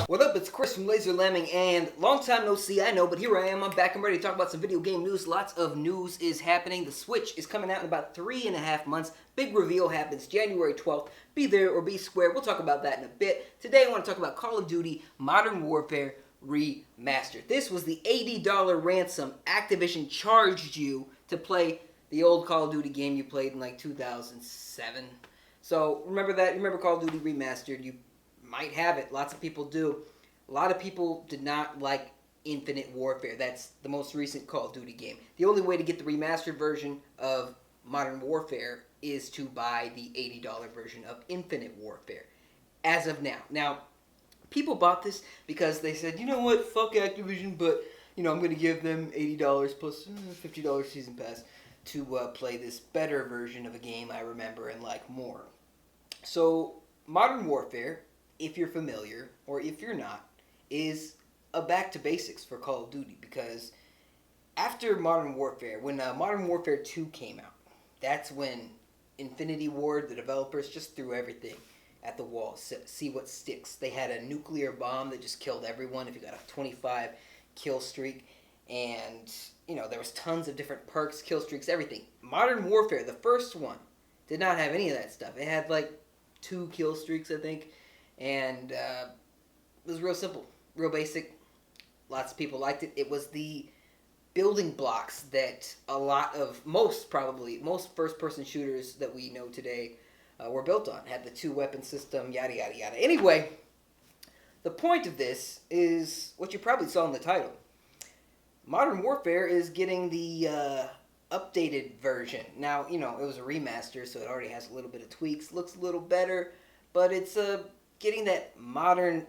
What up, it's Chris from Laser Lambing, and long time no see, I know, but here I am, I'm back, I'm ready to talk about some video game news. Lots of news is happening. The Switch is coming out in about 3.5 months. Big reveal happens January 12th. Be there or be square, we'll talk about that in a bit. Today I want to talk about Call of Duty Modern Warfare Remastered. This was the $80 ransom Activision charged you to play the old Call of Duty game you played in like 2007. So remember that, remember Call of Duty Remastered, you might have it. Lots of people do. A lot of people did not like Infinite Warfare. That's the most recent Call of Duty game. The only way to get the remastered version of Modern Warfare is to buy the $80 version of Infinite Warfare. As of now. Now, people bought this because they said, you know what, fuck Activision, but I'm going to give them $80 plus $50 season pass to play this better version of a game I remember and like more. So, Modern Warfare, if you're familiar, or if you're not, is a back to basics for Call of Duty, because after Modern Warfare, when Modern Warfare 2 came out, that's when Infinity Ward, the developers, just threw everything at the wall, see what sticks. They had a nuclear bomb that just killed everyone if you got a 25 kill streak, and there was tons of different perks, kill streaks, everything. Modern Warfare, the first one, did not have any of that stuff. It had like 2 kill streaks, I think. And it was real simple, real basic. Lots of people liked it. It was the building blocks that most first-person shooters that we know today were built on. Had the 2-weapon system, yada, yada, yada. Anyway, the point of this is what you probably saw in the title. Modern Warfare is getting the updated version. Now, it was a remaster, so it already has a little bit of tweaks. Looks a little better, but it's getting that modern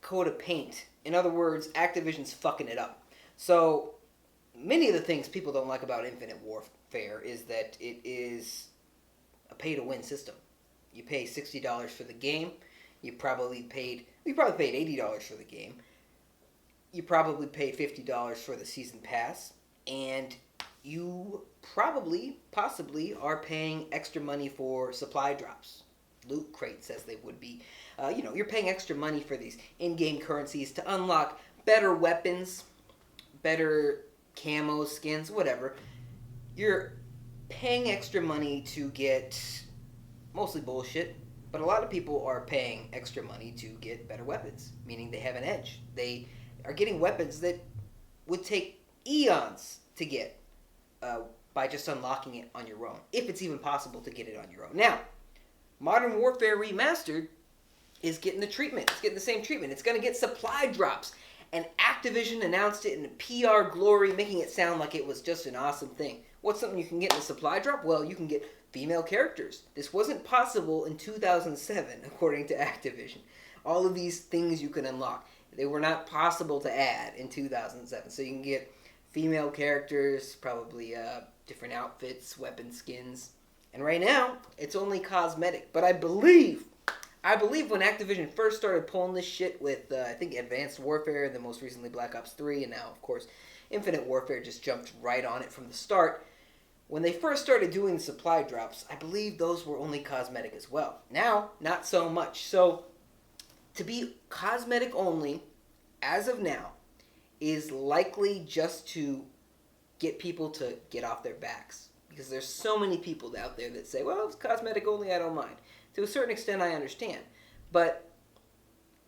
coat of paint. In other words, Activision's fucking it up. So, many of the things people don't like about Infinite Warfare is that it is a pay-to-win system. You pay $60 for the game. You probably paid $80 for the game. You probably paid $50 for the season pass. And you possibly are paying extra money for supply drops. Loot crates, as they would be. You're paying extra money for these in-game currencies to unlock better weapons, better camo skins, whatever. You're paying extra money to get mostly bullshit, but a lot of people are paying extra money to get better weapons, meaning they have an edge. They are getting weapons that would take eons to get by just unlocking it on your own, if it's even possible to get it on your own. Now, Modern Warfare Remastered is getting the treatment. It's getting the same treatment. It's going to get supply drops. And Activision announced it in PR glory, making it sound like it was just an awesome thing. What's something you can get in a supply drop? Well, you can get female characters. This wasn't possible in 2007, according to Activision. All of these things you can unlock, they were not possible to add in 2007. So you can get female characters, probably different outfits, weapon skins. And right now, it's only cosmetic. But I believe when Activision first started pulling this shit with, I think, Advanced Warfare, and then most recently Black Ops 3, and now, of course, Infinite Warfare just jumped right on it from the start. When they first started doing the supply drops, I believe those were only cosmetic as well. Now, not so much. So, to be cosmetic only, as of now, is likely just to get people to get off their backs. Because there's so many people out there that say, well, it's cosmetic only, I don't mind. To a certain extent, I understand. But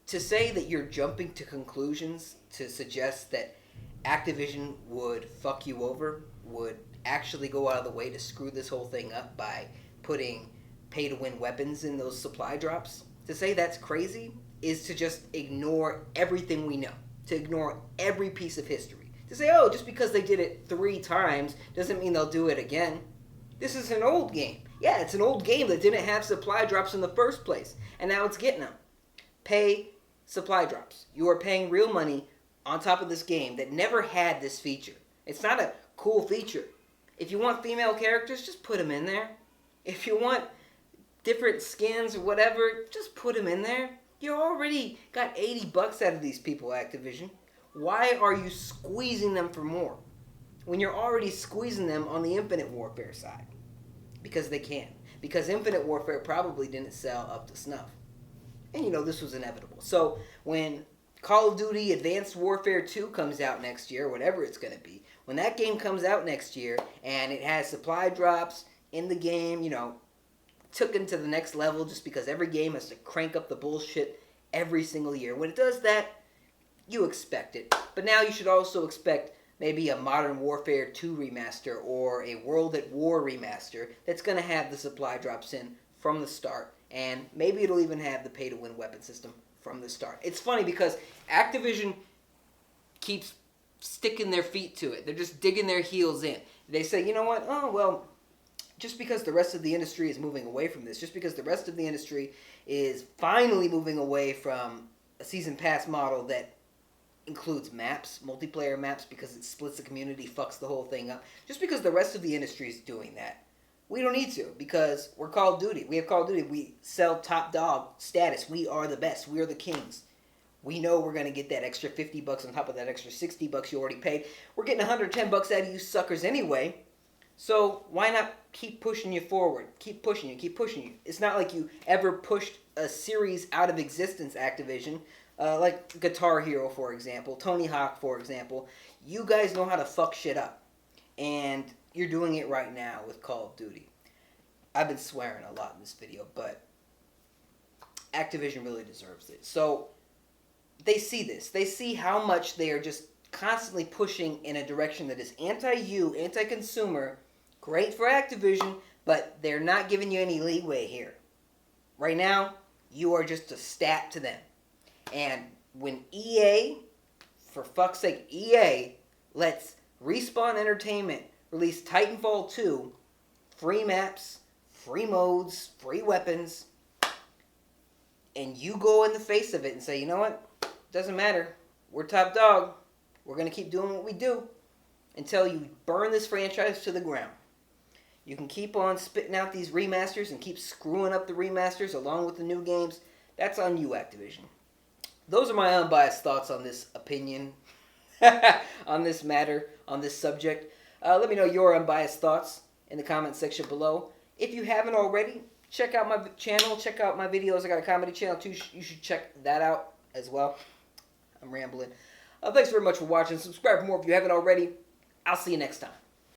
to say that you're jumping to conclusions to suggest that Activision would fuck you over, would actually go out of the way to screw this whole thing up by putting pay-to-win weapons in those supply drops, to say that's crazy is to just ignore everything we know, to ignore every piece of history. To say, oh, just because they did it 3 times doesn't mean they'll do it again. This is an old game. Yeah, it's an old game that didn't have supply drops in the first place, and now it's getting them. Pay supply drops. You are paying real money on top of this game that never had this feature. It's not a cool feature. If you want female characters, just put them in there. If you want different skins or whatever, just put them in there. You already got $80 out of these people, Activision. Why are you squeezing them for more when you're already squeezing them on the Infinite Warfare side? Because they can. Because Infinite Warfare probably didn't sell up to snuff. And this was inevitable. So when Call of Duty Advanced Warfare 2 comes out next year, whatever it's going to be. When that game comes out next year and it has supply drops in the game, took into the next level just because every game has to crank up the bullshit every single year. When it does that, you expect it. But now you should also expect maybe a Modern Warfare 2 remaster or a World at War remaster that's going to have the supply drops in from the start. And maybe it'll even have the pay-to-win weapon system from the start. It's funny because Activision keeps sticking their feet to it. They're just digging their heels in. They say, you know what? Oh, well, just because the rest of the industry is moving away from this, just because the rest of the industry is finally moving away from a season pass model that includes maps, multiplayer maps, because it splits the community, fucks the whole thing up. Just because the rest of the industry is doing that, we don't need to, because we're Call of Duty. We have Call of Duty. We sell top dog status. We are the best. We are the kings. We know we're going to get that extra $50 on top of that extra $60 you already paid. We're getting $110 out of you suckers anyway. So why not keep pushing you forward? Keep pushing you. Keep pushing you. It's not like you ever pushed a series out of existence, Activision. Like Guitar Hero, for example. Tony Hawk, for example. You guys know how to fuck shit up. And you're doing it right now with Call of Duty. I've been swearing a lot in this video, but Activision really deserves it. So they see this. They see how much they are just constantly pushing in a direction that is anti-you, anti-consumer. Great for Activision, but they're not giving you any leeway here. Right now, you are just a stat to them. And when EA, for fuck's sake, EA lets Respawn Entertainment release Titanfall 2, free maps, free modes, free weapons, and you go in the face of it and say, you know what? Doesn't matter. We're top dog. We're going to keep doing what we do until you burn this franchise to the ground. You can keep on spitting out these remasters and keep screwing up the remasters along with the new games. That's on you, Activision. Those are my unbiased thoughts on this opinion, on this matter, on this subject. Let me know your unbiased thoughts in the comment section below. If you haven't already, check out my channel. Check out my videos. I got a comedy channel too. You should check that out as well. I'm rambling. Thanks very much for watching. Subscribe for more if you haven't already. I'll see you next time.